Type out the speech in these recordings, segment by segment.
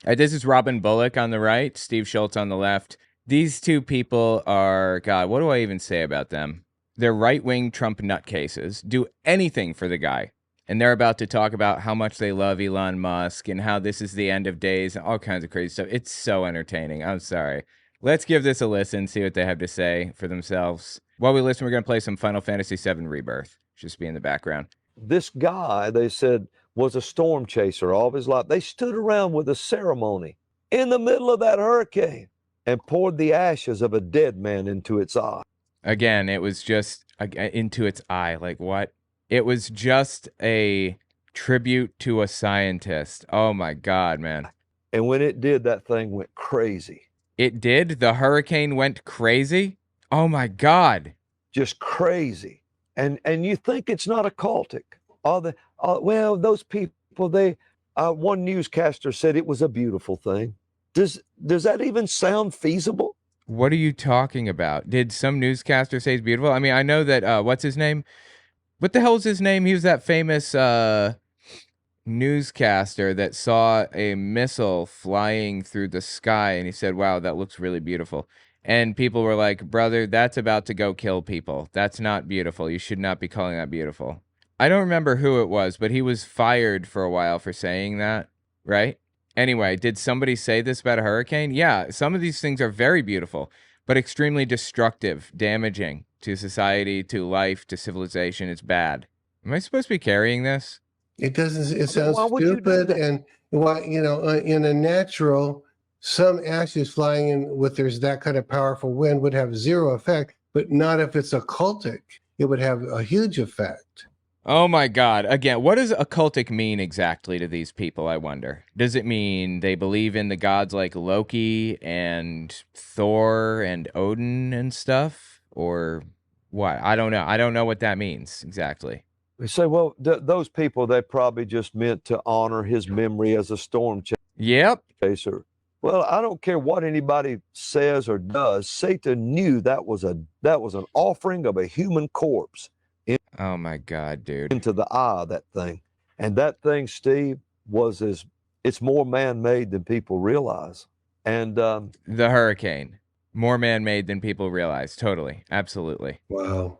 This is Robin Bullock on the right, Steve Schultz on the left. These two people are, God, what do I even say about them? They're right-wing Trump nutcases, do anything for the guy. And they're about to talk about how much they love Elon Musk and how this is the end of days and all kinds of crazy stuff. It's so entertaining. I'm sorry. Let's give this a listen, see what they have to say for themselves. While we listen, we're going to play some Final Fantasy VII Rebirth. Just be in the background. This guy, they said, was a storm chaser all of his life. They stood around with a ceremony in the middle of that hurricane and poured the ashes of a dead man into its eye. Again, it was just into its eye. Like, what? It was just a tribute to a scientist. Oh, my God, man. And when it did, that thing went crazy. It did? The hurricane went crazy? Oh, my God. Just crazy. And you think it's not occultic. Well, those people, one newscaster said it was a beautiful thing. Does that even sound feasible? What are you talking about? Did some newscaster say it's beautiful? I mean, I know that, what's his name? What the hell is his name? He was that famous newscaster that saw a missile flying through the sky, and he said, wow, that looks really beautiful. And people were like, brother, that's about to go kill people. That's not beautiful. You should not be calling that beautiful. I don't remember who it was, but he was fired for a while for saying that, right? Anyway, did somebody say this about a hurricane? Yeah, some of these things are very beautiful, but extremely destructive, damaging to society, to life, to civilization. It's bad. Am I supposed to be carrying this? It doesn't, it sounds stupid. And why, in a natural, some ashes flying in with there's that kind of powerful wind would have zero effect, but not if it's occultic. It would have a huge effect. Oh my God. Again, what does occultic mean exactly to these people, I wonder? Does it mean they believe in the gods like Loki and Thor and Odin and stuff? Or what? I don't know. I don't know what that means exactly. We say, well, those people, they probably just meant to honor his memory as a storm chaser. Well, I don't care what anybody says or does. Satan knew that was an offering of a human corpse. Oh my God, dude. Into the eye of that thing. And that thing, Steve, it's more man-made than people realize. And the hurricane, more man-made than people realize. Totally. Absolutely. Wow.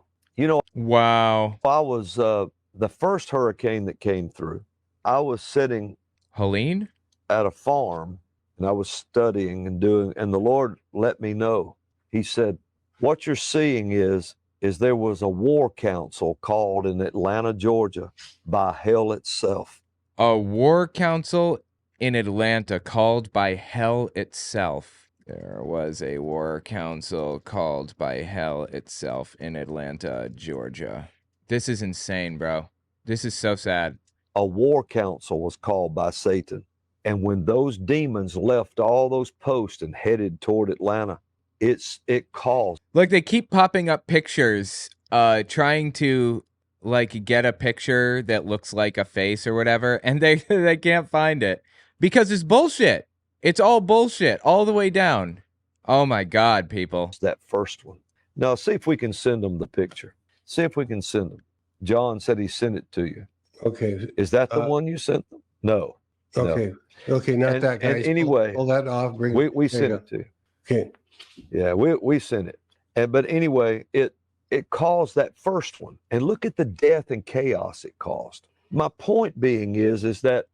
Wow. I was the first hurricane that came through. I was sitting Helene at a farm, and I was studying and the Lord let me know. He said, what you're seeing is there was a war council called in Atlanta, Georgia, by hell itself. A war council in Atlanta called by hell itself. There was a war council called by hell itself in Atlanta, Georgia. This is insane, bro. This is so sad. A war council was called by Satan. And when those demons left all those posts and headed toward Atlanta, it caused. Like, they keep popping up pictures, trying to like get a picture that looks like a face or whatever, and they can't find it because it's bullshit. It's all bullshit all the way down. Oh my God, people. That first one. Now see if we can send them the picture. See if we can send them. John said he sent it to you. Okay. Is that the one you sent them? No. Okay. No. Okay, not that guy. And anyway, pull that off. We sent it to you. Okay. Yeah, we sent it. But anyway, it caused that first one. And look at the death and chaos it caused. My point being is that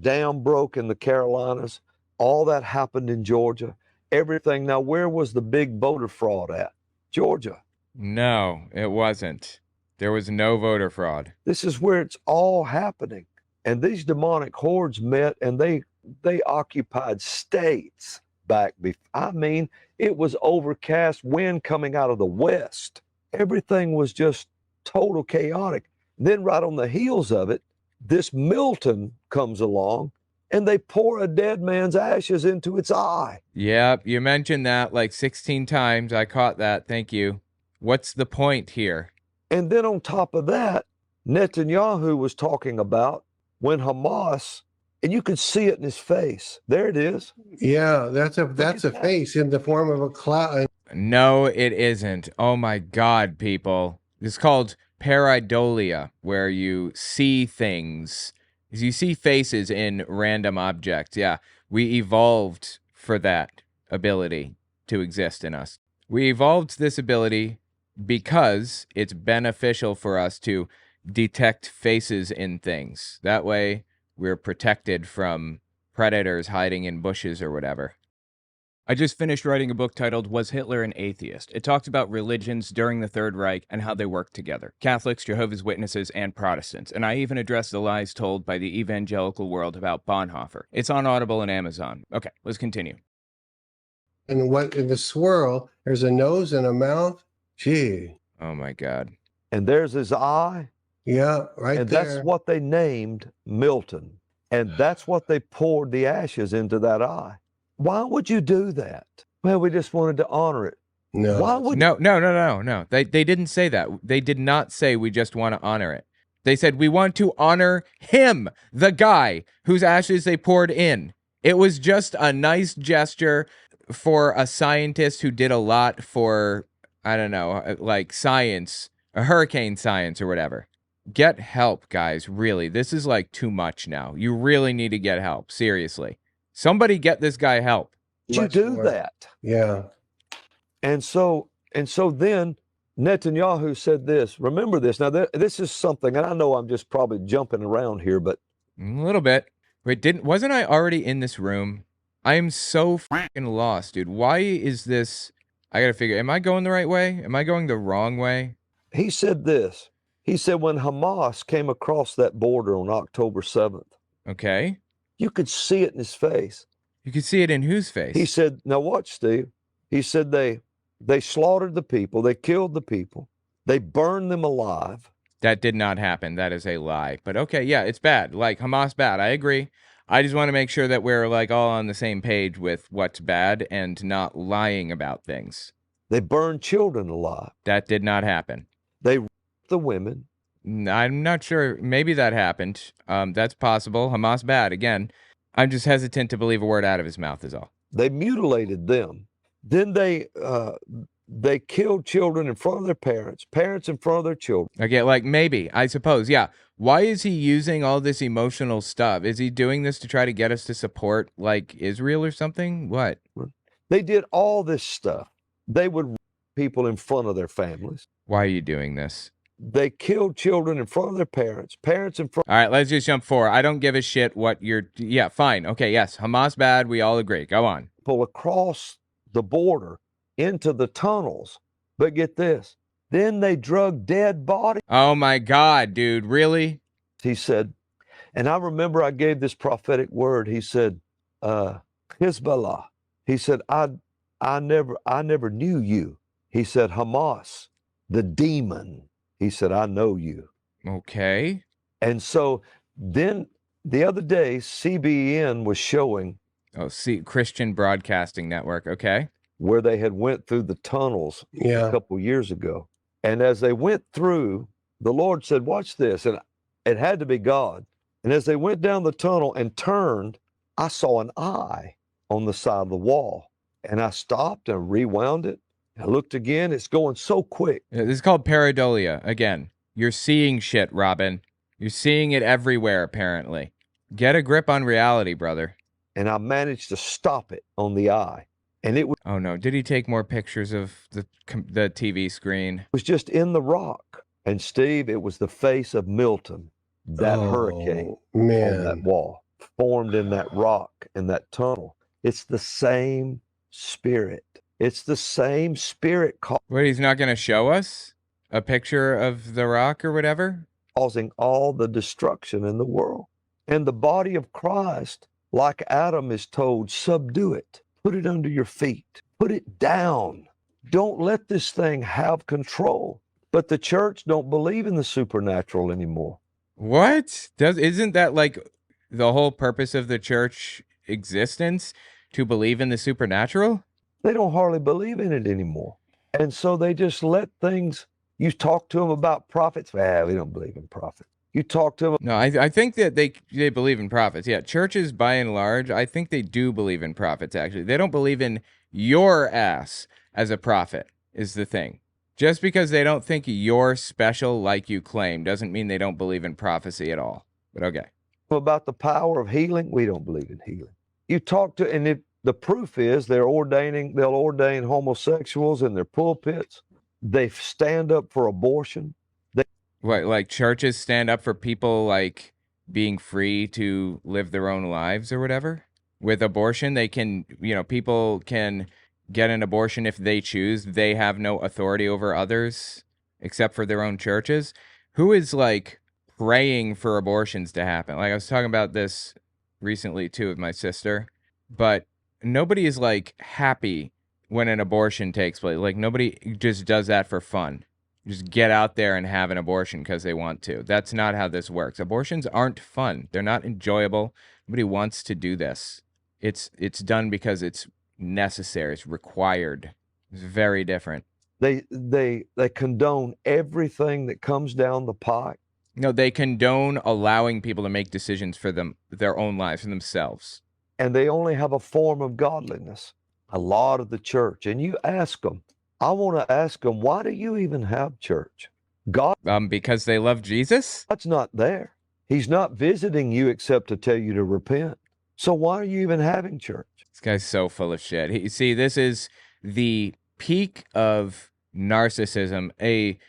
dam broke in the Carolinas. All that happened in Georgia. Everything. Now, where was the big voter fraud at? Georgia. No, it wasn't. There was no voter fraud. This is where it's all happening. And these demonic hordes met and they occupied states back before. I mean, it was overcast, wind coming out of the west. Everything was just total chaotic. Then right on the heels of it, this Milton comes along and they pour a dead man's ashes into its eye. Yep, you mentioned that like 16 times. I caught that. Thank you. What's the point here? And then on top of that, Netanyahu was talking about when Hamas, and you could see it in his face. There it is. Yeah, that's a face in the form of a cloud. No, it isn't. Oh my God, people. It's called pareidolia, where you see things. You see faces in random objects. Yeah. We evolved for that ability to exist in us. We evolved this ability because it's beneficial for us to detect faces in things. That way, we're protected from predators hiding in bushes or whatever. I just finished writing a book titled Was Hitler an Atheist? It talks about religions during the Third Reich and how they work together. Catholics, Jehovah's Witnesses, and Protestants. And I even address the lies told by the evangelical world about Bonhoeffer. It's on Audible and Amazon. Okay, let's continue. And what in the swirl, there's a nose and a mouth. Gee. Oh my God. And there's his eye. Yeah, right and there. That's what they named Milton. And that's what they poured the ashes into that eye. Why would you do that? Well, we just wanted to honor it. No. Why would No. They didn't say that. They did not say we just want to honor it. They said we want to honor him, the guy whose ashes they poured in. It was just a nice gesture for a scientist who did a lot for, I don't know, like science, hurricane science or whatever. Get help, guys. Really, this is like too much now. You really need to get help. Seriously. Somebody get this guy help. You do that. Yeah. And so then Netanyahu said this. Remember this. Now, this is something, and I know I'm just probably jumping around here, but a little bit. Wait, wasn't I already in this room? I am so fucking lost, dude. Why is this? I gotta figure. Am I going the right way? Am I going the wrong way? He said this. He said when Hamas came across that border on October 7th. Okay. You could see it in his face. You could see it in whose face? He said, now watch, Steve. He said they slaughtered the people. They killed the people. They burned them alive. That did not happen. That is a lie. But okay, yeah, it's bad. Like, Hamas bad. I agree. I just want to make sure that we're like all on the same page with what's bad and not lying about things. They burned children alive. That did not happen. They raped the women. I'm not sure. Maybe that happened. That's possible. Hamas bad. Again, I'm just hesitant to believe a word out of his mouth is all. They mutilated them. Then they killed children in front of their parents in front of their children. Okay, like maybe, I suppose, yeah. Why is he using all this emotional stuff? Is he doing this to try to get us to support, like, Israel or something? What? They did all this stuff. They would rape people in front of their families. Why are you doing this? They killed children in front of their parents in front. All right, let's just jump forward. I don't give a shit what you're... Yeah, fine. Okay, yes, Hamas bad. We all agree. Go on. Pull across the border into the tunnels. But get this. Then they drug dead bodies. Oh my God, dude. Really? He said, and I remember I gave this prophetic word. He said, Hezbollah. He said, I never knew you. He said, Hamas, the demon. He said, I know you. Okay. And so then the other day, CBN was showing. Oh, see, Christian Broadcasting Network. Okay. Where they had went through the tunnels a couple years ago. And as they went through, the Lord said, watch this. And it had to be God. And as they went down the tunnel and turned, I saw an eye on the side of the wall. And I stopped and rewound it. I looked again. It's going so quick. This is called pareidolia. Again, you're seeing shit, Robin. You're seeing it everywhere, apparently. Get a grip on reality, brother. And I managed to stop it on the eye. And it was... Oh, no. Did he take more pictures of the TV screen? It was just in the rock. And, Steve, it was the face of Milton, that hurricane on that wall, formed in that rock, in that tunnel. It's the same spirit. It's the same spirit. Wait, he's not going to show us a picture of the rock or whatever? Causing all the destruction in the world. And the body of Christ, like Adam is told, subdue it. Put it under your feet. Put it down. Don't let this thing have control. But the church don't believe in the supernatural anymore. What? Isn't that like the whole purpose of the church existence, to believe in the supernatural? They don't hardly believe in it anymore. And so they just let things, you talk to them about prophets, we don't believe in prophets. You talk to them. No, I think that they believe in prophets. Yeah, churches by and large, I think they do believe in prophets, actually. They don't believe in your ass as a prophet, is the thing. Just because they don't think you're special like you claim doesn't mean they don't believe in prophecy at all. But okay. About the power of healing, we don't believe in healing. You talk to, and the proof is they'll ordain homosexuals in their pulpits. They stand up for abortion. What, like churches stand up for people like being free to live their own lives or whatever? With abortion, they can, people can get an abortion if they choose. They have no authority over others except for their own churches. Who is like praying for abortions to happen? Like I was talking about this recently too with my sister, but nobody is like happy when an abortion takes place. Like nobody just does that for fun. Just get out there and have an abortion because they want to. That's not how this works. Abortions aren't fun. They're not enjoyable. Nobody wants to do this. It's done because it's necessary. It's required. It's very different. They condone everything that comes down the pike. No, they condone allowing people to make decisions for their own lives, for themselves. And they only have a form of godliness. A lot of the church. And you ask them, I want to ask them, why do you even have church? Because they love Jesus? God's not there. He's not visiting you except to tell you to repent. So why are you even having church? This guy's so full of shit. See, this is the peak of narcissism, a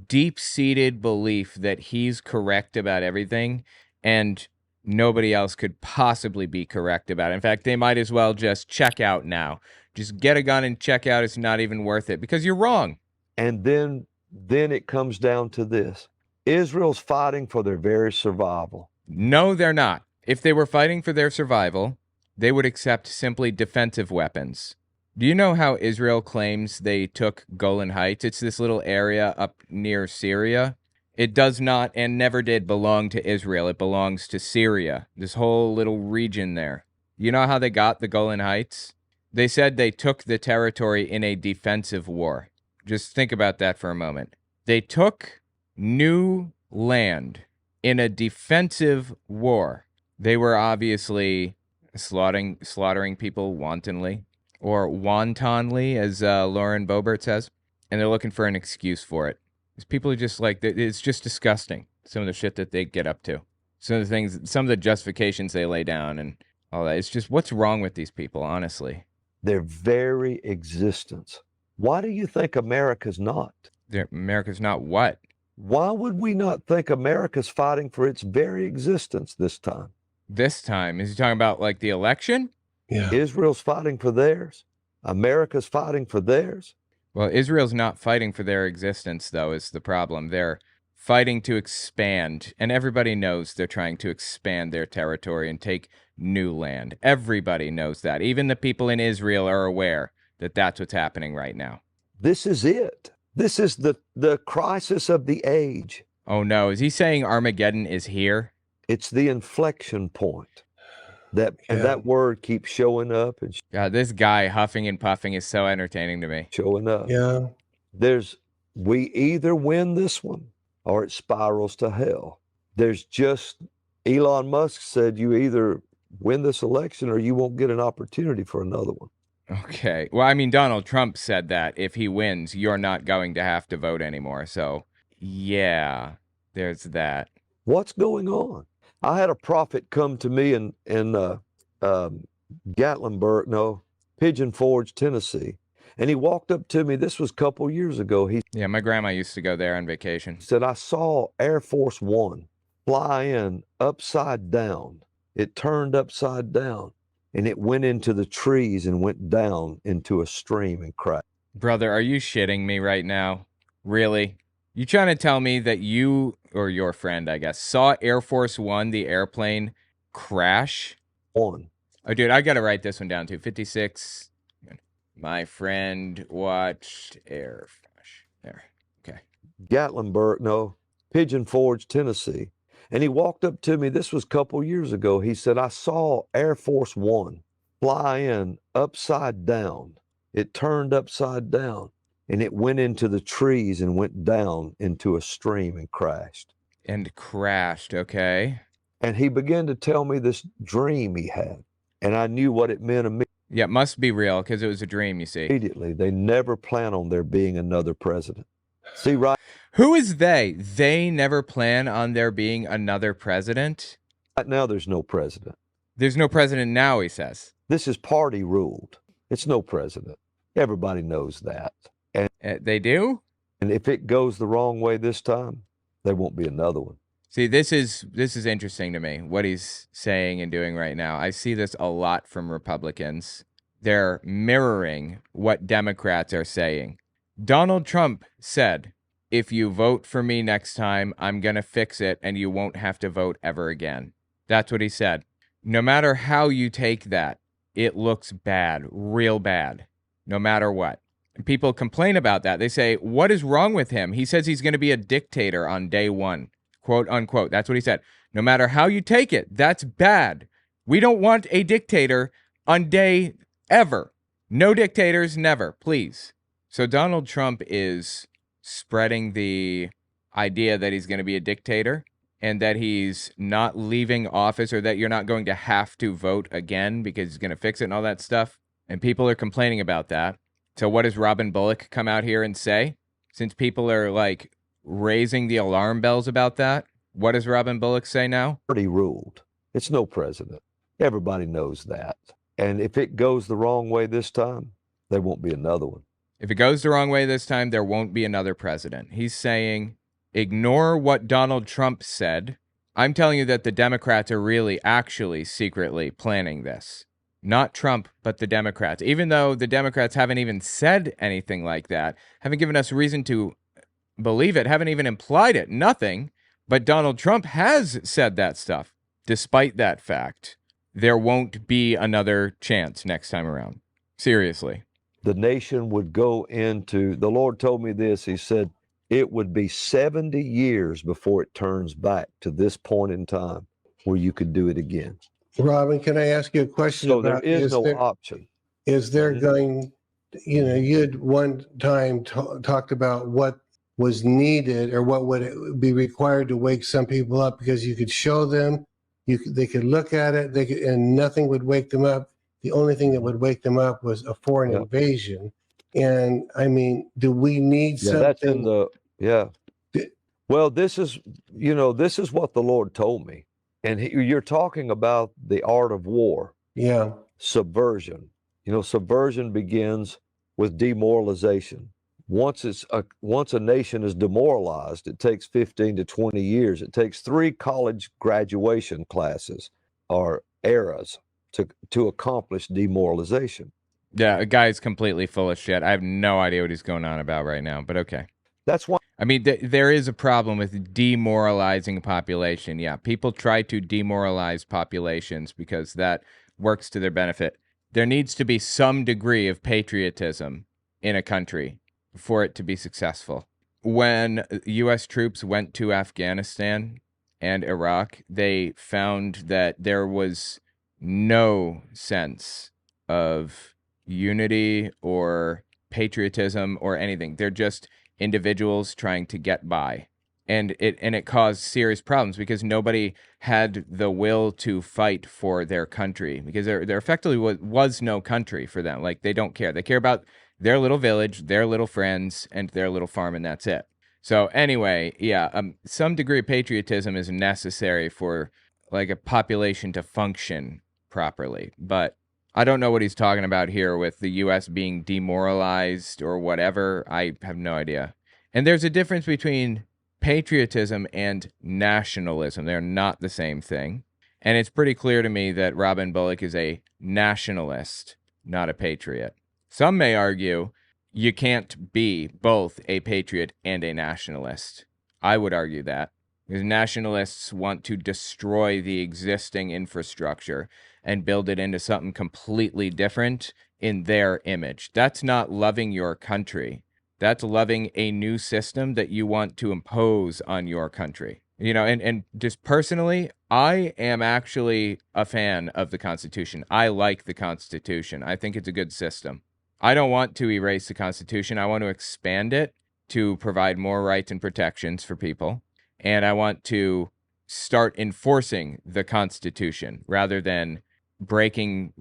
deep-seated belief that he's correct about everything and nobody else could possibly be correct about it. In fact, they might as well just check out now. Just get a gun and check out. It's not even worth it because you're wrong. And then it comes down to this. Israel's fighting for their very survival. No, they're not. If they were fighting for their survival, they would accept simply defensive weapons. Do you know how Israel claims they took Golan Heights? It's this little area up near Syria. It does not and never did belong to Israel. It belongs to Syria, this whole little region there. You know how they got the Golan Heights? They said they took the territory in a defensive war. Just think about that for a moment. They took new land in a defensive war. They were obviously slaughtering people wantonly, or wantonly, as Lauren Boebert says, and they're looking for an excuse for it. These people are just like, it's just disgusting, some of the shit that they get up to. Some of the justifications they lay down and all that. It's just, what's wrong with these people, honestly? Their very existence. Why do you think America's not? America's not what? Why would we not think America's fighting for its very existence this time? This time? Is he talking about like the election? Yeah. Israel's fighting for theirs. America's fighting for theirs. Well, Israel's not fighting for their existence, though, is the problem. They're fighting to expand, and everybody knows they're trying to expand their territory and take new land. Everybody knows that. Even the people in Israel are aware that that's what's happening right now. This is it. This is the crisis of the age. Oh, no. Is he saying Armageddon is here? It's the inflection point. And that word keeps showing up. And God, this guy huffing and puffing is so entertaining to me. Showing up. Yeah. We either win this one or it spirals to hell. Elon Musk said you either win this election or you won't get an opportunity for another one. Okay. Well, I mean, Donald Trump said that if he wins, you're not going to have to vote anymore. So, yeah, there's that. What's going on? I had a prophet come to me in Pigeon Forge, Tennessee. And he walked up to me. This was a couple years ago. Yeah, my grandma used to go there on vacation. He said, I saw Air Force One fly in upside down. It turned upside down. And it went into the trees and went down into a stream and crashed. Brother, are you shitting me right now? Really? You trying to tell me that you, or your friend, I guess, saw Air Force One, the airplane, crash? One. Oh, dude, I got to write this one down, too. 56. My friend watched Air Crash. There. Okay. Pigeon Forge, Tennessee. And he walked up to me. This was a couple years ago. He said, I saw Air Force One fly in upside down. It turned upside down. And it went into the trees and went down into a stream and crashed. And crashed, okay. And he began to tell me this dream he had. And I knew what it meant immediately. Yeah, it must be real because it was a dream, you see. Immediately. They never plan on there being another president. See, right? Who is they? They never plan on there being another president? Right now, there's no president. There's no president now, he says. This is party ruled. It's no president. Everybody knows that. And They do? And if it goes the wrong way this time, there won't be another one. See, this is interesting to me, what he's saying and doing right now. I see this a lot from Republicans. They're mirroring what Democrats are saying. Donald Trump said, if you vote for me next time, I'm going to fix it and you won't have to vote ever again. That's what he said. No matter how you take that, it looks bad, real bad, no matter what. And people complain about that. They say, what is wrong with him? He says he's going to be a dictator on day one, quote unquote. That's what he said. No matter how you take it, that's bad. We don't want a dictator on day ever. No dictators, never, please. So Donald Trump is spreading the idea that he's going to be a dictator and that he's not leaving office, or that you're not going to have to vote again because he's going to fix it and all that stuff. And people are complaining about that. So what does Robin Bullock come out here and say? Since people are like raising the alarm bells about that, what does Robin Bullock say now? Party ruled. It's no president. Everybody knows that. And if it goes the wrong way this time, there won't be another one. If it goes the wrong way this time, there won't be another president. He's saying, ignore what Donald Trump said. I'm telling you that the Democrats are really, actually, secretly planning this. Not Trump, but the Democrats. Even though the Democrats haven't even said anything like that, haven't given us reason to believe it, haven't even implied it, nothing. But Donald Trump has said that stuff. Despite that fact, there won't be another chance next time around. Seriously. The nation would go into, the Lord told me this, he said, it would be 70 years before it turns back to this point in time where you could do it again. Robin, can I ask you a question? So there is no option. Is there going, you had one time talked about what was needed or what would be required to wake some people up, because you could show them, they could look at it, and nothing would wake them up. The only thing that would wake them up was a foreign invasion. And I mean, do we need something? That's in the, well, this is what the Lord told me. And you're talking about the art of war. Yeah. Subversion. Subversion begins with demoralization. Once a nation is demoralized, it takes 15 to 20 years. It takes 3 college graduation classes or eras to accomplish demoralization. Yeah, a guy's completely full of shit. I have no idea what he's going on about right now, but okay. That's why. I mean, there is a problem with demoralizing a population. Yeah, people try to demoralize populations because that works to their benefit. There needs to be some degree of patriotism in a country for it to be successful. When U.S. troops went to Afghanistan and Iraq, they found that there was no sense of unity or patriotism or anything. They're just individuals trying to get by. And it caused serious problems because nobody had the will to fight for their country, because there effectively was no country for them. Like, they don't care. They care about their little village, their little friends, and their little farm, and that's it. So anyway, some degree of patriotism is necessary for like a population to function properly. But I don't know what he's talking about here with the U.S. being demoralized or whatever. I have no idea. And there's a difference between patriotism and nationalism. They're not the same thing. And it's pretty clear to me that Robin Bullock is a nationalist, not a patriot. Some may argue you can't be both a patriot and a nationalist. I would argue that, because nationalists want to destroy the existing infrastructure and build it into something completely different in their image. That's not loving your country. That's loving a new system that you want to impose on your country. And just personally, I am actually a fan of the Constitution. I like the Constitution. I think it's a good system. I don't want to erase the Constitution. I want to expand it to provide more rights and protections for people. And I want to start enforcing the Constitution rather than breaking,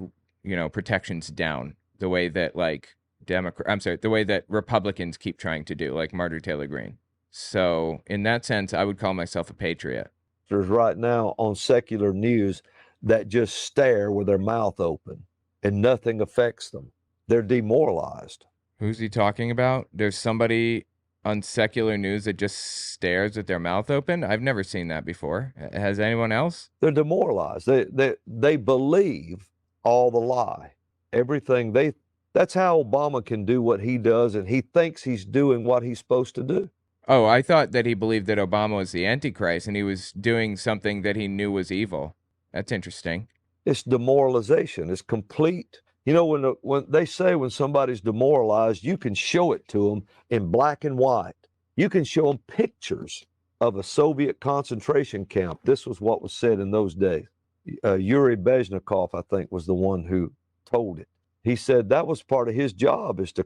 protections down the way that the way that Republicans keep trying to do, like Marjorie Taylor Greene. So in that sense, I would call myself a patriot. There's right now on secular news, that just stare with their mouth open and nothing affects them. They're demoralized. Who's he talking about? There's somebody on secular news that just stares with their mouth open? I've never seen that before. Has anyone else? They're demoralized. They believe all the lie. Everything that's how Obama can do what he does, and he thinks he's doing what he's supposed to do. Oh, I thought that he believed that Obama was the Antichrist and he was doing something that he knew was evil. That's interesting. It's demoralization. It's complete. You know, when they say when somebody's demoralized, you can show it to them in black and white. You can show them pictures of a Soviet concentration camp. This was what was said in those days. Yuri Bezhnikov, I think, was the one who told it. He said that was part of his job, is to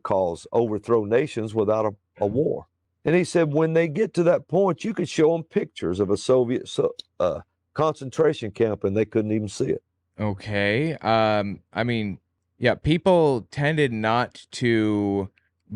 overthrow nations without a war. And he said when they get to that point, you could show them pictures of a Soviet concentration camp and they couldn't even see it. Okay. I mean, yeah, people tended not to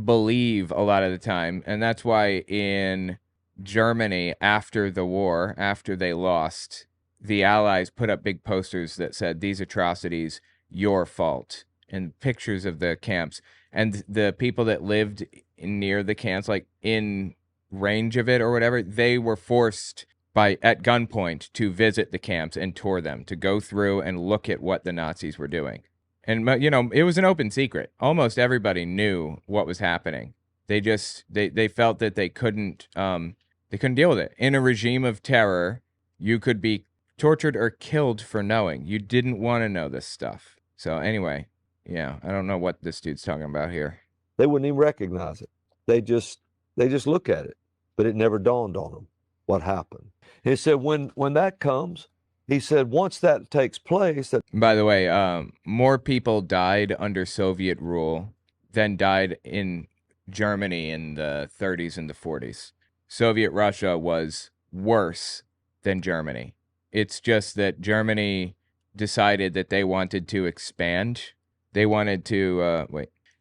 believe a lot of the time. And that's why in Germany, after the war, after they lost, the Allies put up big posters that said, "These atrocities, your fault," and pictures of the camps. And the people that lived near the camps, like in range of it or whatever, they were forced at gunpoint to visit the camps and tour them, to go through and look at what the Nazis were doing. And, you know, it was an open secret. Almost everybody knew what was happening. They just, they felt that they couldn't deal with it. In a regime of terror, you could be tortured or killed for knowing. You didn't want to know this stuff. So anyway, yeah, I don't know what this dude's talking about here. They wouldn't even recognize it. They just look at it, but it never dawned on them what happened. He said when that comes, he said once that takes place. By the way, more people died under Soviet rule than died in Germany in the 30s and the 40s. Soviet Russia was worse than Germany. It's just that Germany decided that they wanted to expand. They wanted to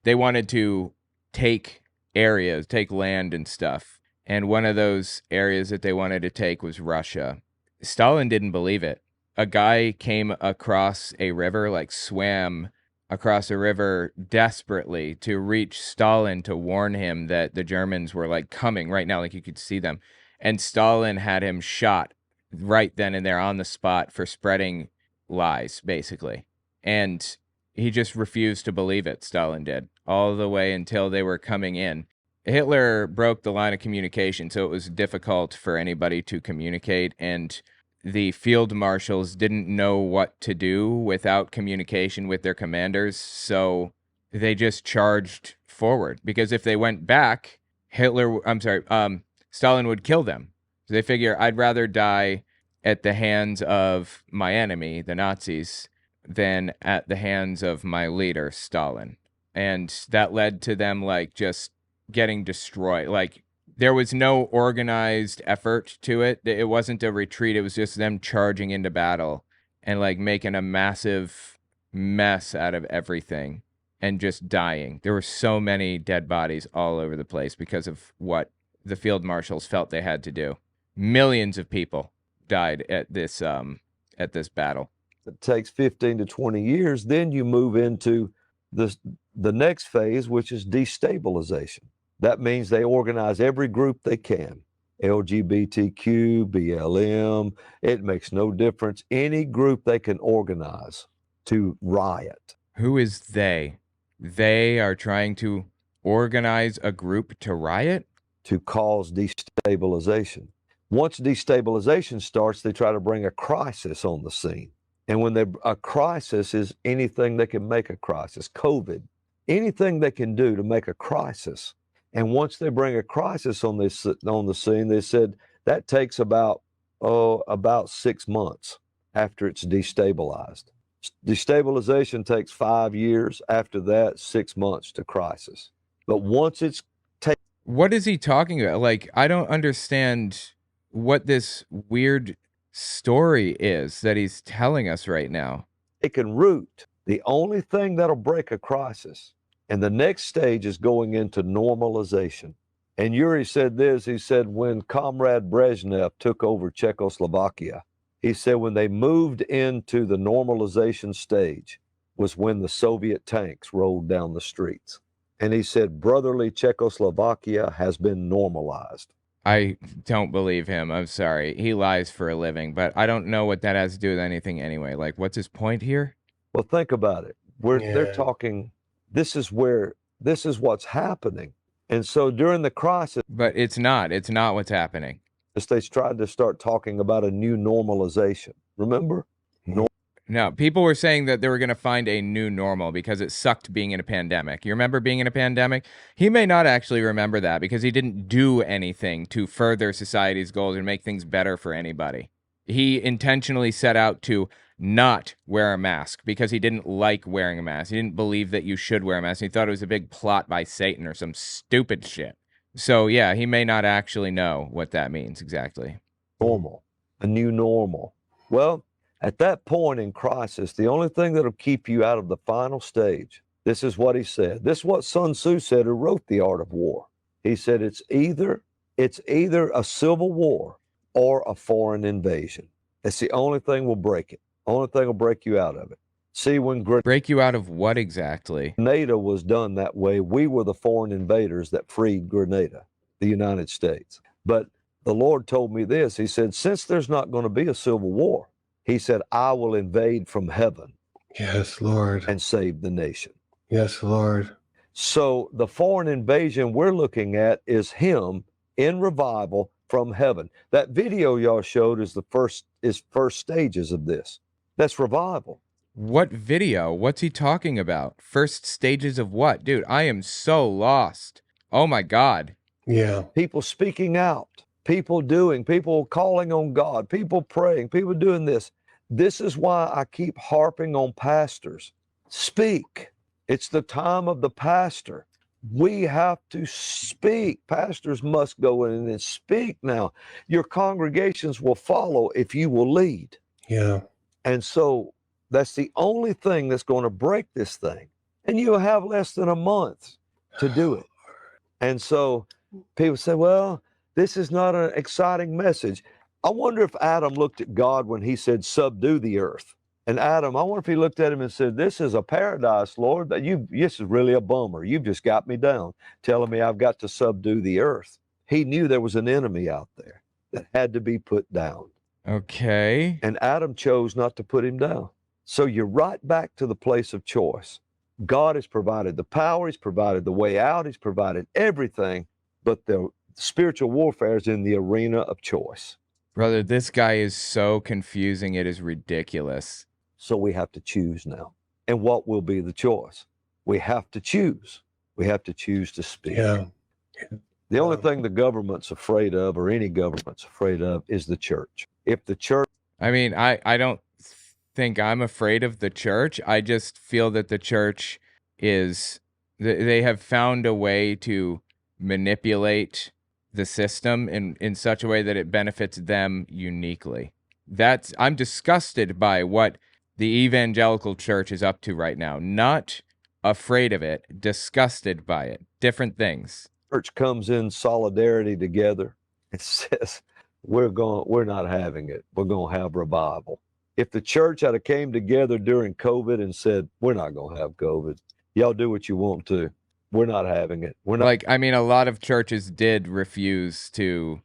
They wanted to take areas, take land and stuff. And one of those areas that they wanted to take was Russia. Stalin didn't believe it. A guy came across a river, like swam across a river desperately to reach Stalin to warn him that the Germans were like coming right now, like you could see them. And Stalin had him shot right then and there on the spot for spreading lies, basically. And he just refused to believe it, Stalin did, all the way until they were coming in. Hitler broke the line of communication, so it was difficult for anybody to communicate, and the field marshals didn't know what to do without communication with their commanders, so they just charged forward. Because if they went back, Stalin would kill them. So they figure, I'd rather die at the hands of my enemy, the Nazis, than at the hands of my leader, Stalin. And that led to them, like, just getting destroyed. Like, there was no organized effort to it. It wasn't a retreat. It was just them charging into battle and, like, making a massive mess out of everything and just dying. There were so many dead bodies all over the place because of what the field marshals felt they had to do. Millions of people died at this battle. It takes 15 to 20 years. Then you move into the next phase, which is destabilization. That means they organize every group they can. LGBTQ, BLM, it makes no difference. Any group they can organize to riot. Who is they? They are trying to organize a group to riot? To cause destabilization. Once destabilization starts, they try to bring a crisis on the scene. And a crisis is anything they can make a crisis. COVID, anything they can do to make a crisis. And once they bring a crisis on the scene, they said that takes about 6 months after it's destabilized. Destabilization takes 5 years. After that, 6 months to crisis. But once it's what is he talking about? Like, I don't understand what this weird story is that he's telling us right now. It can root. The only thing that'll break a crisis. And the next stage is going into normalization. And Yuri said this, he said, when Comrade Brezhnev took over Czechoslovakia, He said when they moved into the normalization stage was when the Soviet tanks rolled down the streets. And he said brotherly Czechoslovakia has been normalized. I don't believe him. I'm sorry. He lies for a living, but I don't know what that has to do with anything anyway. Like, what's his point here? Well, think about it. They're talking, this is what's happening. And so during the crisis. But it's not what's happening. The states tried to start talking about a new normalization. Remember? No, people were saying that they were going to find a new normal because it sucked being in a pandemic. You remember being in a pandemic? He may not actually remember that because he didn't do anything to further society's goals and make things better for anybody. He intentionally set out to not wear a mask because he didn't like wearing a mask. He didn't believe that you should wear a mask. He thought it was a big plot by Satan or some stupid shit. So, yeah, he may not actually know what that means exactly. Normal, a new normal. Well, at that point in crisis, the only thing that'll keep you out of the final stage, this is what he said. This is what Sun Tzu said, who wrote The Art of War. He said it's either a civil war or a foreign invasion. It's the only thing will break it. Only thing will break you out of it. See, when break you out of what exactly? Grenada was done that way. We were the foreign invaders that freed Grenada, the United States. But the Lord told me this. He said, since there's not going to be a civil war, he said, I will invade from heaven. Yes, Lord. And save the nation. Yes, Lord. So the foreign invasion we're looking at is him in revival from heaven. That video y'all showed is first stages of this. That's revival. What video? What's he talking about? First stages of what? Dude, I am so lost. Oh my God. Yeah. People speaking out, people calling on God, people praying, people doing this. This is why I keep harping on pastors. Speak. It's the time of the pastor. We have to speak. Pastors must go in and speak now. Your congregations will follow if you will lead. Yeah. And so that's the only thing that's going to break this thing. And you'll have less than a month to do it. And so people say, well, this is not an exciting message. I wonder if Adam looked at God when he said, subdue the earth. And Adam, I wonder if he looked at him and said, this is a paradise, Lord, but this is really a bummer. You've just got me down, telling me I've got to subdue the earth. He knew there was an enemy out there that had to be put down. Okay. And Adam chose not to put him down. So you're right back to the place of choice. God has provided the power, he's provided the way out, he's provided everything, but the spiritual warfare is in the arena of choice. Brother, this guy is so confusing, it is ridiculous. So we have to choose now. And what will be the choice? We have to choose. We have to choose to speak. Yeah. The only thing the government's afraid of, or any government's afraid of, is the church. If the church... I mean, I don't think I'm afraid of the church. I just feel that the church they have found a way to manipulate the system in such a way that it benefits them uniquely. I'm disgusted by what the evangelical church is up to right now. Not afraid of it, disgusted by it. Different things. Church comes in solidarity together. It says, we're not having it. We're going to have revival. If the church had came together during COVID and said, we're not going to have COVID, y'all do what you want to. We're not having it. We're not. A lot of churches did refuse to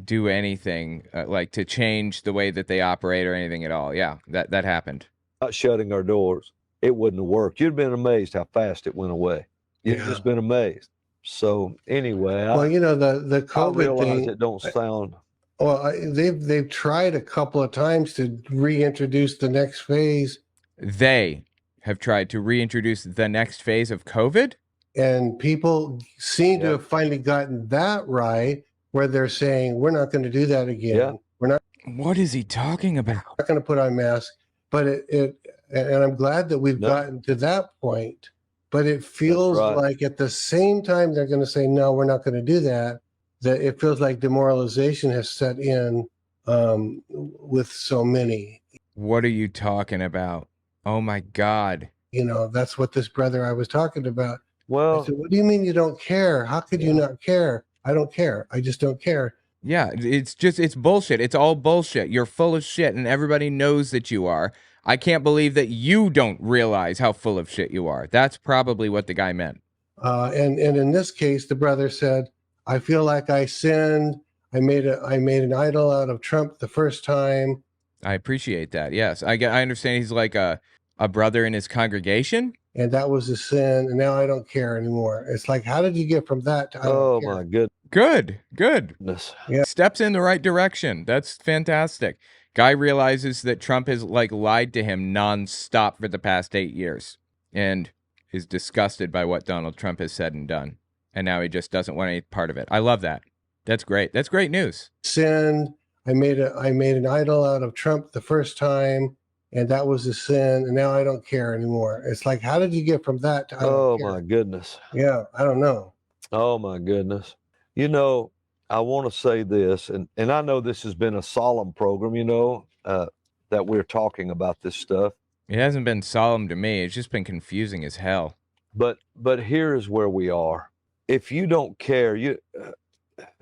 do anything, to change the way that they operate or anything at all. Yeah, that happened. Not shutting our doors. It wouldn't have worked. You'd been amazed how fast it went away. You'd just been amazed. So anyway, the COVID thing. It don't sound. Well, they've tried a couple of times to reintroduce the next phase. They have tried to reintroduce the next phase of COVID? And people seem to have finally gotten that right, where they're saying, we're not going to do that again. Yeah. We're not. What is he talking about? Not going to put on masks. But and I'm glad that we've gotten to that point. But it feels like at the same time they're going to say, no, we're not going to do that. That it feels like demoralization has set in with so many. What are you talking about? Oh my God. That's what this brother I was talking about. Well, I said, what do you mean you don't care? How could you not care? I don't care. I just don't care. Yeah, it's bullshit. It's all bullshit. You're full of shit, and everybody knows that you are. I can't believe that you don't realize how full of shit you are. That's probably what the guy meant. And in this case, the brother said, "I feel like I sinned. I made an idol out of Trump the first time." I appreciate that. Yes, I understand he's like a brother in his congregation. And that was a sin, and now I don't care anymore. It's like, how did you get from that to I don't care? My goodness. Good. Yeah. Steps in the right direction. That's fantastic. Guy realizes that Trump has like lied to him nonstop for the past 8 years and is disgusted by what Donald Trump has said and done. And now he just doesn't want any part of it. I love that. That's great. That's great news. Sinned. I made an idol out of Trump the first time, and that was a sin, and now I don't care anymore. It's like, how did you get from that to I don't care? My goodness. Yeah, I don't know. Oh my goodness. You know, I want to say this, and I know this has been a solemn program, that we're talking about this stuff. It hasn't been solemn to me. It's just been confusing as hell. But here is where we are. If you don't care,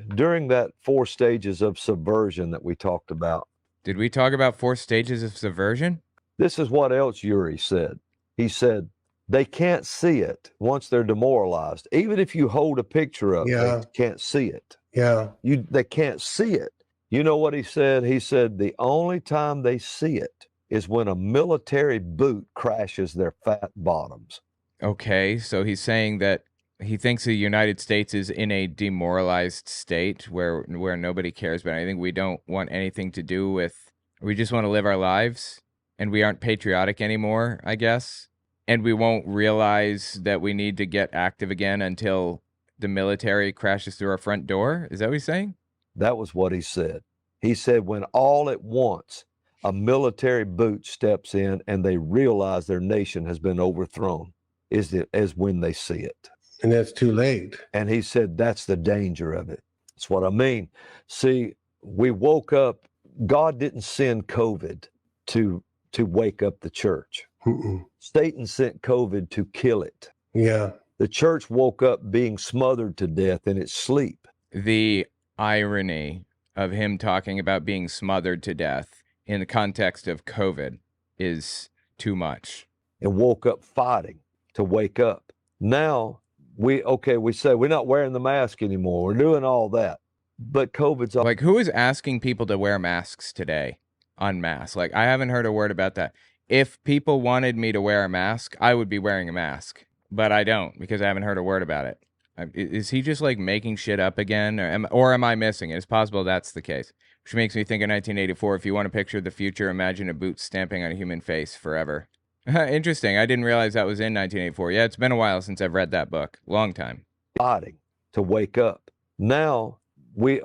during that 4 stages of subversion that we talked about. Did we talk about 4 stages of subversion? This is what else Uri said. He said, they can't see it once they're demoralized. Even if you hold a picture up, they can't see it. Yeah. They can't see it. You know what he said? He said the only time they see it is when a military boot crashes their fat bottoms. Okay, so he's saying that he thinks the United States is in a demoralized state where nobody cares about anything. We don't want anything to do with, we just want to live our lives, and we aren't patriotic anymore, I guess. And we won't realize that we need to get active again until the military crashes through our front door? Is that what he's saying? That was what he said. He said when all at once a military boot steps in and they realize their nation has been overthrown is when they see it. And that's too late. And he said that's the danger of it. That's what I mean. See, we woke up. God didn't send COVID to wake up the church. Satan sent COVID to kill it. Yeah. The church woke up being smothered to death in its sleep. The irony of him talking about being smothered to death in the context of COVID is too much. And woke up fighting to wake up. Now, we say we're not wearing the mask anymore. We're doing all that. But COVID's like, who is asking people to wear masks today? Unmask. Like, I haven't heard a word about that. If people wanted me to wear a mask, I would be wearing a mask. But I don't, because I haven't heard a word about it. Is he just like making shit up again? Or am I missing it? It's possible that's the case. Which makes me think of 1984. If you want to picture the future, imagine a boot stamping on a human face forever. Interesting. I didn't realize that was in 1984. Yeah, it's been a while since I've read that book. Long time. Fighting to wake up. Now, we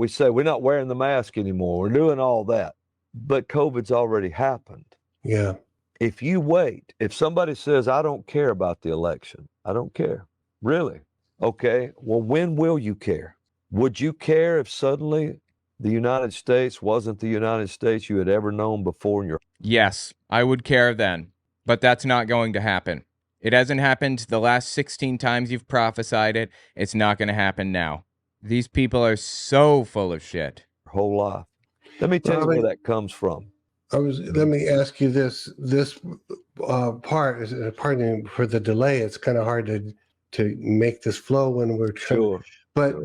say we're not wearing the mask anymore. We're doing all that. But COVID's already happened. Yeah. If you wait, if somebody says, I don't care about the election, I don't care. Really? Okay. Well, when will you care? Would you care if suddenly the United States wasn't the United States you had ever known before in your... Yes, I would care then. But that's not going to happen. It hasn't happened the last 16 times you've prophesied it. It's not going to happen now. These people are so full of shit. Whole life. Let me tell you where that comes from. Let me ask you this part, pardon me for the delay. It's kind of hard to make this flow when we're trying. Sure. But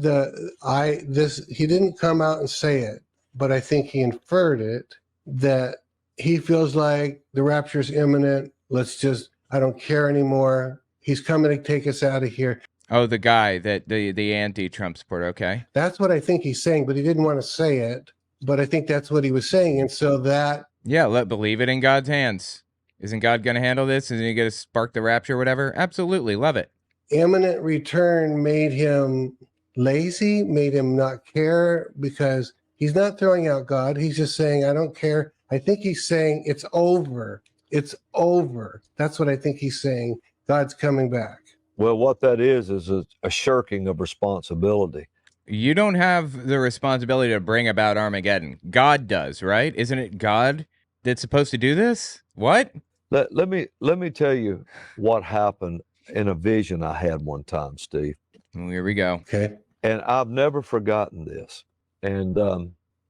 he didn't come out and say it, but I think he inferred it, that he feels like the rapture is imminent. I don't care anymore. He's coming to take us out of here. Oh, the guy, the anti-Trump supporter, okay. That's what I think he's saying, but he didn't want to say it. But I think that's what he was saying. And so that... Yeah, believe it in God's hands. Isn't God going to handle this? Isn't he going to spark the rapture or whatever? Absolutely, love it. Imminent return made him lazy, made him not care, because he's not throwing out God. He's just saying, I don't care. I think he's saying it's over. It's over. That's what I think he's saying. God's coming back. Well, what that is a shirking of responsibility. You don't have the responsibility to bring about Armageddon. God does, right? Isn't it God that's supposed to do this? What? Let me tell you what happened in a vision I had one time, Steve. Here we go. Okay. And I've never forgotten this. And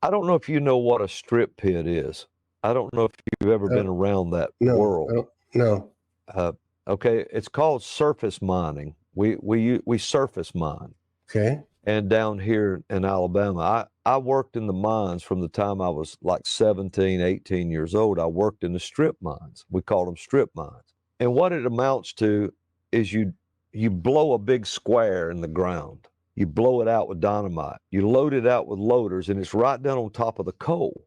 I don't know if you know what a strip pit is. I don't know if you've ever been around that world. No. Okay, it's called surface mining. We surface mine. Okay. And down here in Alabama, I worked in the mines from the time I was like 17, 18 years old. I worked in the strip mines. We called them strip mines. And what it amounts to is you blow a big square in the ground. You blow it out with dynamite. You load it out with loaders, and it's right down on top of the coal.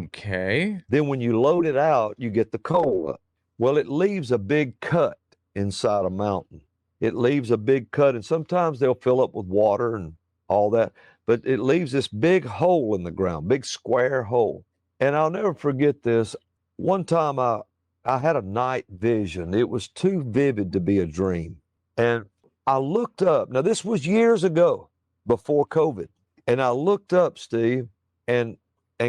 Okay. Then when you load it out, you get the coal up. Well, it leaves a big cut inside a mountain. It leaves a big cut, and sometimes they'll fill up with water and all that, but it leaves this big hole in the ground, big square hole. And I'll never forget this. One time I had a night vision. It was too vivid to be a dream. And I looked up. Now, this was years ago, before COVID. And I looked up, Steve, and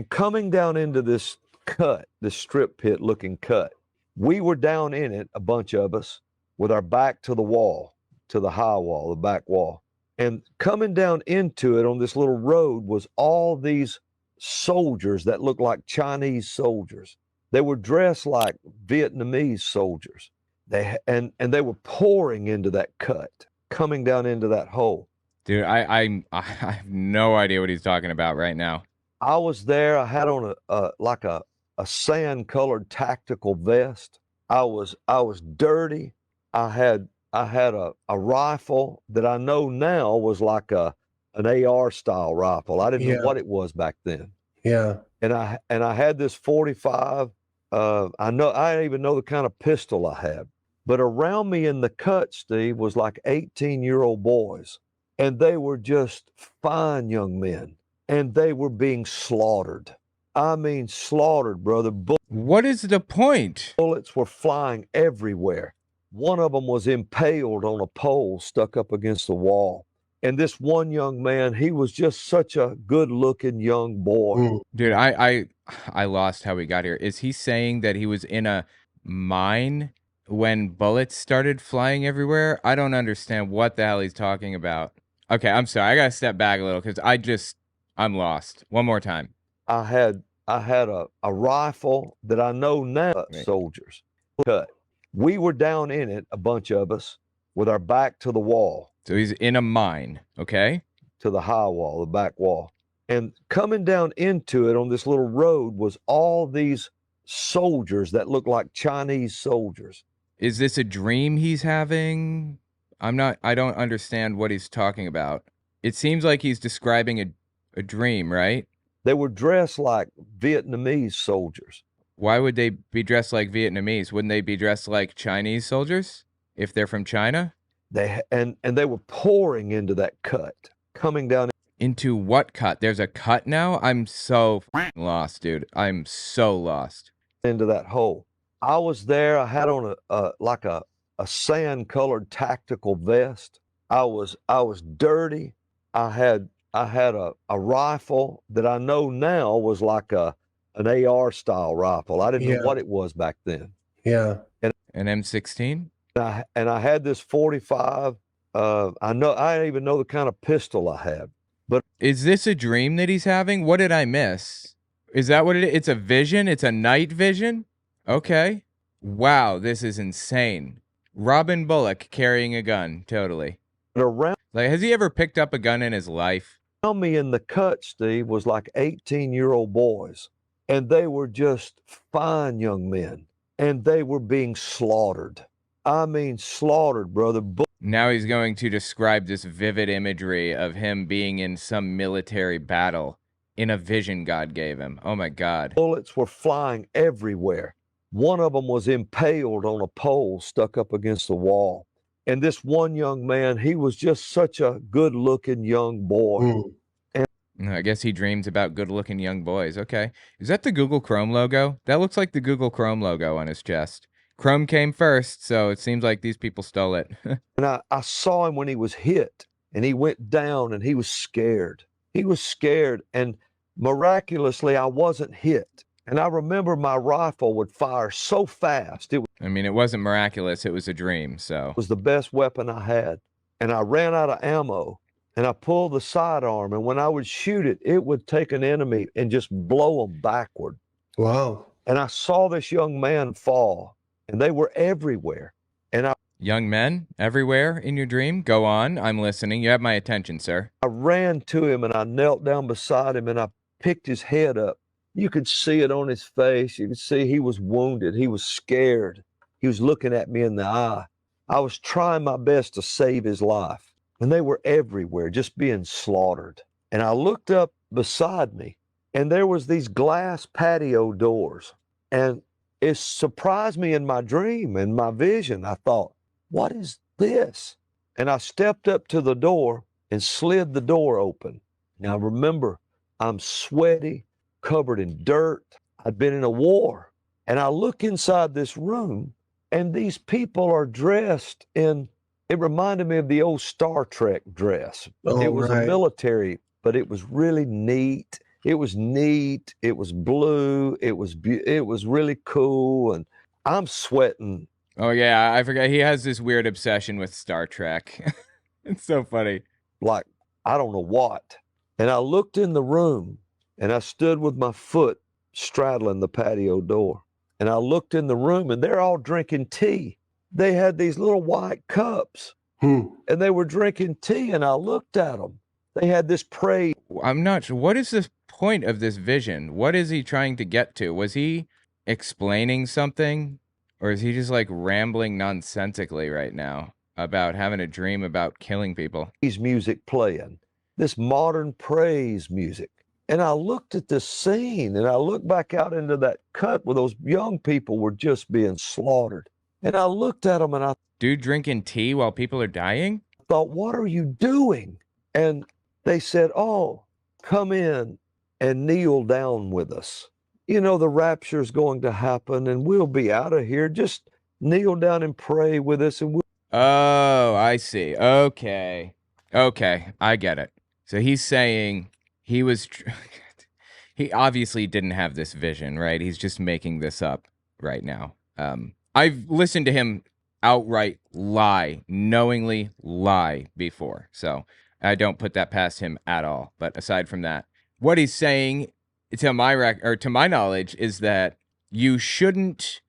coming down into this cut, this strip pit looking cut, we were down in it, a bunch of us, with our back to the wall, to the high wall, the back wall. And coming down into it on this little road was all these soldiers that looked like Chinese soldiers. They were dressed like Vietnamese soldiers. And they were pouring into that cut, coming down into that hole. Dude, I have no idea what he's talking about right now. I was there. I had on a sand-colored tactical vest. I was dirty. I had a rifle that I know now was like an AR style rifle. I didn't know what it was back then. Yeah. And I had this 45. I didn't even know the kind of pistol I had. But around me in the cut, Steve, was like 18-year-old boys, and they were just fine young men, and they were being slaughtered. I mean, slaughtered, brother. What is the point? Bullets were flying everywhere. One of them was impaled on a pole stuck up against the wall. And this one young man, he was just such a good-looking young boy. Dude, I lost how we got here. Is he saying that he was in a mine when bullets started flying everywhere? I don't understand what the hell he's talking about. Okay, I'm sorry. I gotta step back a little because I'm lost. One more time. I had a rifle that I know now soldiers cut. We were down in it, a bunch of us, with our back to the wall. So he's in a mine, okay? To the high wall, the back wall. And coming down into it on this little road was all these soldiers that looked like Chinese soldiers. Is this a dream he's having? I don't understand what he's talking about. It seems like he's describing a dream, right? They were dressed like Vietnamese soldiers. Why would they be dressed like Vietnamese? Wouldn't they be dressed like Chinese soldiers if they're from China? They were pouring into that cut, coming down. Into what cut? There's a cut now? I'm so lost, dude. I'm so lost. Into that hole. I was there. I had on a sand-colored tactical vest. I was dirty. I had a rifle that I know now was like an AR style rifle. I didn't know what it was back then. Yeah. And an M16? And I had this 45. I didn't even know the kind of pistol I had. But is this a dream that he's having? What did I miss? Is that what it is? It's a vision? It's a night vision? Okay. Wow, this is insane. Robin Bullock carrying a gun, totally. Around, like, has he ever picked up a gun in his life? Around me in the cut, Steve, was like 18-year-old boys. And they were just fine young men. And they were being slaughtered. I mean, slaughtered, brother. Now he's going to describe this vivid imagery of him being in some military battle in a vision God gave him. Oh, my God. Bullets were flying everywhere. One of them was impaled on a pole stuck up against the wall. And this one young man, he was just such a good-looking young boy. I guess he dreams about good-looking young boys. Okay. Is that the Google Chrome logo? That looks like the Google Chrome logo on his chest. Chrome came first, so it seems like these people stole it. And I saw him when he was hit, and he went down, and he was scared. He was scared, and miraculously, I wasn't hit. And I remember my rifle would fire so fast. It wasn't miraculous. It was a dream, so. It was the best weapon I had. And I ran out of ammo. and I pulled the sidearm, and when I would shoot it, it would take an enemy and just blow them backward. Wow. And I saw this young man fall, and they were everywhere. And young men everywhere in your dream? Go on, I'm listening. You have my attention, sir. I ran to him, and I knelt down beside him, and I picked his head up. You could see it on his face. You could see he was wounded. He was scared. He was looking at me in the eye. I was trying my best to save his life. And they were everywhere, just being slaughtered. And I looked up beside me, and there was these glass patio doors. And it surprised me in my dream, in my vision. I thought, what is this? And I stepped up to the door and slid the door open. Now remember, I'm sweaty, covered in dirt. I'd been in a war. And I look inside this room, and these people are dressed in, it reminded me of the old Star Trek dress. Oh, it was right. a military, but it was really neat. It was neat. It was blue. It was really cool. And I'm sweating. Oh, yeah, I forgot. He has this weird obsession with Star Trek. It's so funny. Like, I don't know what. And I looked in the room, and I stood with my foot straddling the patio door. And I looked in the room, and they're all drinking tea. They had these little white cups, and they were drinking tea, and I looked at them. They had this praise. I'm not sure. What is the point of this vision? What is he trying to get to? Was he explaining something? Or is he just like rambling nonsensically right now about having a dream about killing people? Music playing, this modern praise music. And I looked at this scene, and I looked back out into that cut where those young people were just being slaughtered. And I looked at them, and I Dude drinking tea while people are dying? thought, what are you doing? And they said, oh, come in and kneel down with us. You know, the rapture is going to happen, and we'll be out of here. Just kneel down and pray with us, and we'll. Oh, I see. Okay. Okay, I get it. So he's saying he was he obviously didn't have this vision, right? He's just making this up right now. I've listened to him outright lie, knowingly lie before. So I don't put that past him at all. But aside from that, what he's saying to my knowledge is that you shouldn't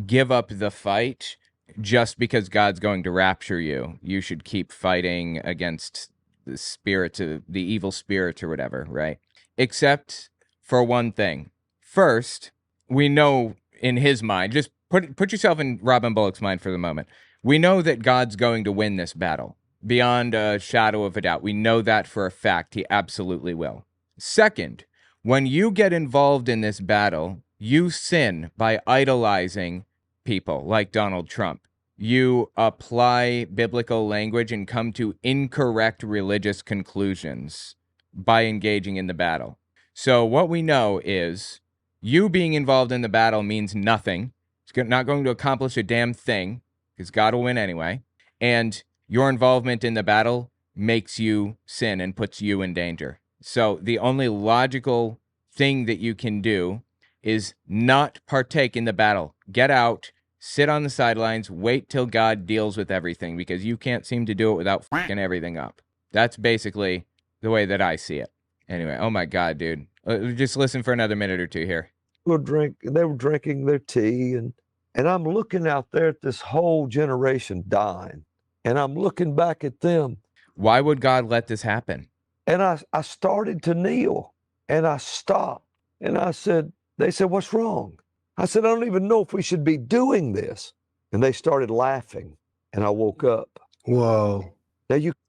give up the fight just because God's going to rapture you. You should keep fighting against the spirits, the evil spirits or whatever, right? Except for one thing. First, we know in his mind, just put yourself in Robin Bullock's mind for the moment. We know that God's going to win this battle beyond a shadow of a doubt. We know that for a fact. He absolutely will. Second, when you get involved in this battle, you sin by idolizing people like Donald Trump. You apply biblical language and come to incorrect religious conclusions by engaging in the battle. So what we know is you being involved in the battle means nothing. It's not going to accomplish a damn thing because God will win anyway. And your involvement in the battle makes you sin and puts you in danger. So the only logical thing that you can do is not partake in the battle. Get out, sit on the sidelines, wait till God deals with everything because you can't seem to do it without fucking everything up. That's basically the way that I see it. Anyway, oh my God, dude. Just listen for another minute or two here. They were drinking their tea, and I'm looking out there at this whole generation dying, and I'm looking back at them. Why would God let this happen? And I started to kneel, and I stopped, and they said, what's wrong? I said, I don't even know if we should be doing this. And they started laughing, and I woke up. Whoa.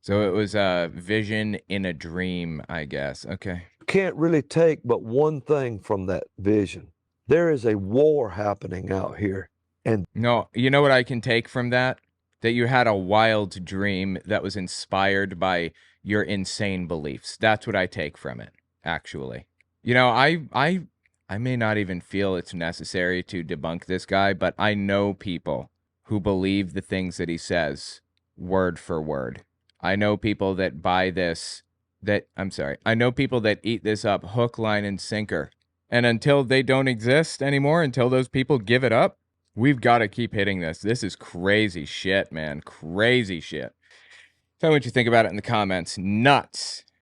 So it was a vision in a dream, I guess. Okay. You can't really take but one thing from that vision. There is a war happening out here. And no, you know what I can take from that? That you had a wild dream that was inspired by your insane beliefs. That's what I take from it, actually. You know, I may not even feel it's necessary to debunk this guy, but I know people who believe the things that he says word for word. I know people that buy this, I know people that eat this up hook, line, and sinker. And until they don't exist anymore, until those people give it up, we've got to keep hitting this. This is crazy shit, man. Crazy shit. Tell me what you think about it in the comments. Nuts.